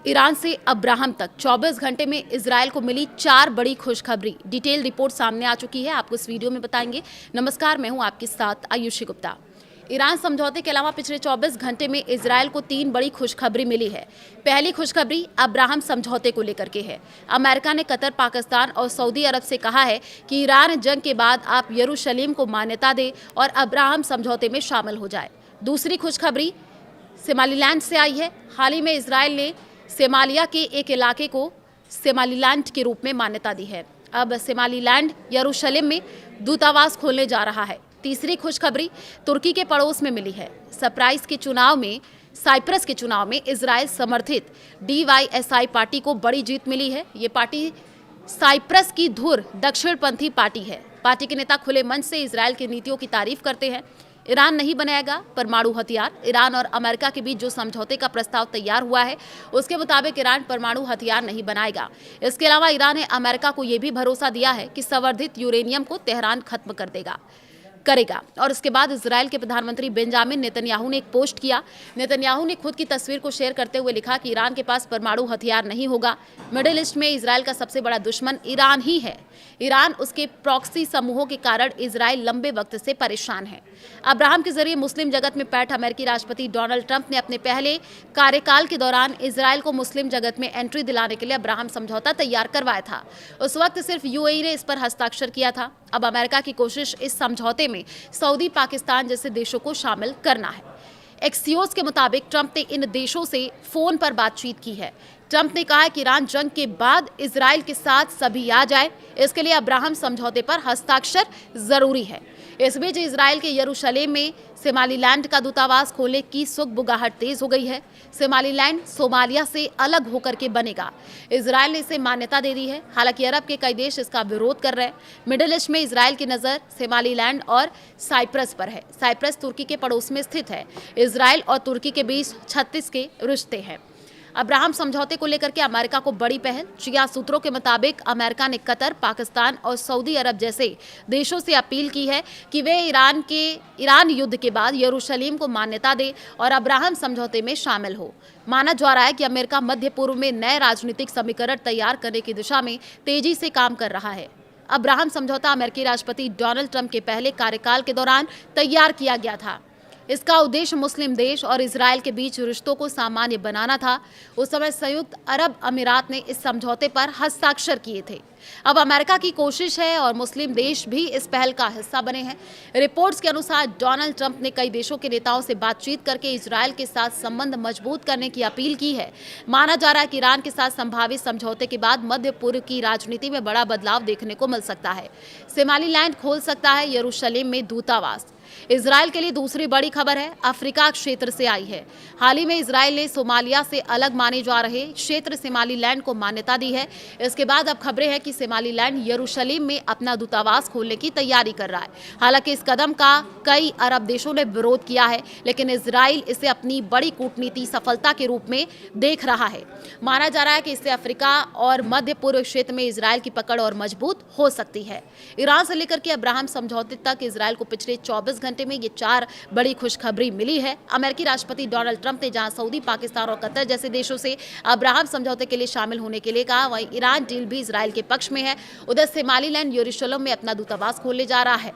Iran से Abraham तक 24 घंटे में इजरायल को मिली 4 बड़ी खुशखबरी। डिटेल रिपोर्ट सामने आ चुकी है, आपको इस वीडियो में बताएंगे। नमस्कार, मैं हूं आपके साथ आयुषी गुप्ता। ईरान समझौते के अलावा पिछले 24 घंटे में इजरायल को 3 बड़ी खुशखबरी मिली है। पहली खुशखबरी अब्राहम समझौते को लेकर के है। अमेरिका ने कतर, पाकिस्तान और सऊदी अरब से कहा है कि ईरान जंग के बाद आप यरूशलेम को मान्यता दे और अब्राहम समझौते में शामिल हो जाए। दूसरी खुशखबरी सोमालीलैंड से आई है। हाल ही में इजरायल ने सोमालिया के एक इलाके को सोमालीलैंड के रूप में मान्यता दी है। अब सोमालीलैंड यरूशलेम में दूतावास खोलने जा रहा है। तीसरी खुशखबरी तुर्की के पड़ोस में मिली है। साइप्रस के चुनाव में इजरायल समर्थित DYSI पार्टी को बड़ी जीत मिली है। ये पार्टी साइप्रस की धुर दक्षिणपंथी पार्टी है। पार्टी के नेता खुले मंच से इजरायल की नीतियों की तारीफ करते हैं। ईरान नहीं बनाएगा परमाणु हथियार। ईरान और अमेरिका के बीच जो समझौते का प्रस्ताव तैयार हुआ है उसके मुताबिक ईरान परमाणु हथियार नहीं बनाएगा। इसके अलावा ईरान ने अमेरिका को यह भी भरोसा दिया है कि संवर्धित यूरेनियम को तेहरान खत्म करेगा। और इसके बाद इजरायल के प्रधानमंत्री बेंजामिन नेतन्याहू ने एक पोस्ट किया। नेतन्याहू ने खुद की तस्वीर को शेयर करते हुए लिखा कि ईरान के पास परमाणु हथियार नहीं होगा। मिडिल ईस्ट में इजरायल का सबसे बड़ा दुश्मन ईरान ही है। ईरान उसके प्रॉक्सी समूहों के कारण इजरायल लंबे वक्त से परेशान है। अब्राहम के जरिए मुस्लिम जगत में पैठ अमेरिकी राष्ट्रपति डोनाल्ड ट्रंप ने अपने पहले कार्यकाल के दौरान इजरायल को मुस्लिम जगत में एंट्री दिलाने के लिए अब्राहम समझौता तैयार करवाया था। उस वक्त सिर्फ UAE ने इस पर हस्ताक्षर किया था। अब अमेरिका की कोशिश इस समझौते में सऊदी, पाकिस्तान जैसे देशों को शामिल करना है। एक्सियोस के मुताबिक ट्रंप ने इन देशों से फोन पर बातचीत की है। ट्रंप ने कहा कि ईरान जंग के बाद इजरायल के साथ सभी आ जाए, इसके लिए अब्राहम समझौते पर हस्ताक्षर जरूरी है। इस बीच इजरायल के यरूशलेम में सोमालीलैंड का दूतावास खोलने की सुगबुगाहट तेज हो गई है। सोमालीलैंड सोमालिया से अलग होकर के बनेगा। इजरायल ने इसे मान्यता दे दी है। हालांकि अरब के कई देश इसका विरोध कर रहे हैं। मिडिल ईस्ट में इजरायल की नज़र सोमालीलैंड और साइप्रस पर है। साइप्रस तुर्की के पड़ोस में स्थित है। इजरायल और तुर्की के बीच 36 के रिश्ते हैं। अब्राहम समझौते को लेकर के अमेरिका को बड़ी पहल। शिया सूत्रों के मुताबिक अमेरिका ने कतर, पाकिस्तान और सऊदी अरब जैसे देशों से अपील की है कि वे ईरान युद्ध के बाद यरूशलेम को मान्यता दे और अब्राहम समझौते में शामिल हो। माना जा रहा है कि अमेरिका मध्य पूर्व में नए राजनीतिक समीकरण तैयार करने की दिशा में तेजी से काम कर रहा है। अब्राहम समझौता अमेरिकी राष्ट्रपति डोनाल्ड ट्रंप के पहले कार्यकाल के दौरान तैयार किया गया था। इसका उद्देश्य मुस्लिम देश और इजरायल के बीच रिश्तों को सामान्य बनाना था। उस समय संयुक्त अरब अमीरात ने इस समझौते पर हस्ताक्षर किए थे। अब अमेरिका की कोशिश है और मुस्लिम देश भी इस पहल का हिस्सा बने हैं। रिपोर्ट्स के अनुसार डोनाल्ड ट्रंप ने कई देशों के नेताओं से बातचीत करके इजरायल के साथ संबंध मजबूत करने की अपील की है। माना जा रहा है कि ईरान के साथ संभावित समझौते के बाद मध्य पूर्व की राजनीति में बड़ा बदलाव देखने को मिल सकता है। सोमालीलैंड खोल सकता है यरूशलेम में दूतावास। इजरायल के लिए दूसरी बड़ी खबर है, अफ्रीका क्षेत्र से आई है। हाल ही में इजरायल ने सोमालिया से अलग माने जा रहे क्षेत्र सोमालीलैंड को मान्यता दी है। इसके बाद अब खबरें हैं कि सोमालीलैंड यरूशलेम में अपना दूतावास खोलने की तैयारी कर रहा है। हालांकि इस कदम का कई अरब देशों ने विरोध किया है, लेकिन इजरायल इसे अपनी बड़ी कूटनीति सफलता के रूप में देख रहा है। माना जा रहा है कि इससे अफ्रीका और मध्य पूर्व क्षेत्र में इजरायल की पकड़ और मजबूत हो सकती है। ईरान से लेकर के अब्राहम समझौते तक इजरायल को पिछले 24 घंटे में ये 4 बड़ी खुशखबरी मिली है। अमेरिकी राष्ट्रपति डोनाल्ड ट्रंप ने जहां सऊदी, पाकिस्तान और कतर जैसे देशों से अब्राहम समझौते के लिए शामिल होने के लिए कहा, वहीं ईरान डील भी इजरायल के पक्ष में है। उधर सोमालीलैंड यरूशलेम में अपना दूतावास खोलने जा रहा है।